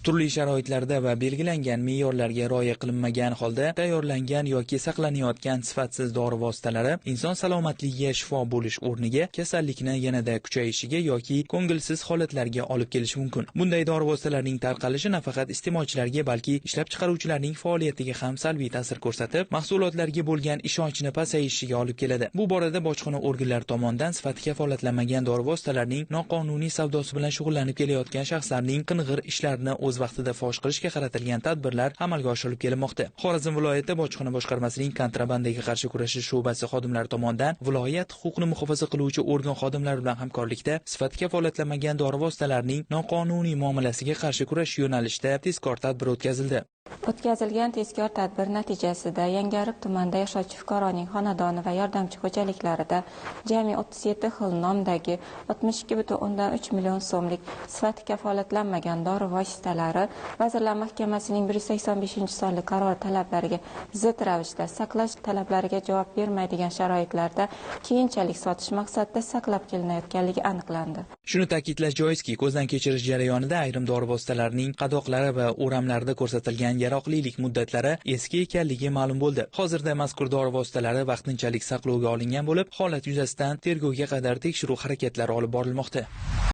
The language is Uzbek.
turli sharoitlarda va belgilangan me'yorlarga rioya qilinmagan holda tayyorlangan yoki saqlanayotgan sifatsiz dori vositalari inson salomatligiga shifo bo'lish o'rniga kasallikni yanada kuchayishiga yoki ko'ngilsiz holatlarga olib kelishi mumkin. Bunday dori vositalarining tarqalishi nafaqat iste'molchilarga, balki ishlab chiqaruvchilarning faoliyatiga ham salbiy ta'sir ko'rsatib, mahsulotlarga bo'lgan ishonchni pasayishiga olib keladi. Bu borada bojxona organlari tomonidan sifati kafolatlanmagan dori vositalarining noqonuniy savdosi bilan shug'ullanib kelayotgan shaxslarning qing'ir ishlarini o'z vaqtida fosh qilishga qaratilgan tadbirlar amalga oshirilib kelmoqda. Xorazm viloyati bojxona boshqarmasining kontrabandaga qarshi kurashish sho'basi xodimlari tomonidan viloyat huquqni muhofaza qiluvchi organ xodimlari bilan hamkorlikda sifati kafolatlanmagan dori vositalarining noqonuniy muomalasiga qarshi kurashish yo'nalishida tezkor tadbir o'tkazildi. O'tkazilgan tezkor tadbir natijasida Yangiariq tumanida yashovchi fuqaroning xonadoni va yordamchi xo'jaliklarida jami 37 xil nomdagi 62,3 million so'mlik sifati kafolatlanmagan dori vositalari Vazirlar Mahkamasining 185-sonli qarori talablariga zid ravishda saqlash talablariga javob bermaydigan sharoitlarda keyinchalik sotish maqsadida saqlab kelinayotganligi aniqlandi. Shuni ta'kidlash joizki, ko'zdan kechirish jarayonida ayrim dori vositalarining qadoqlari va o'ramlarida ko'rsatilgan yaroqlilik muddatlari eski ekanligi ma'lum bo'ldi. Hozirda mazkur dori vositalari vaqtinchalik saqlovga olingan bo'lib, holat yuzasidan tergovga qadar tekshiruv harakatlari olib borilmoqda.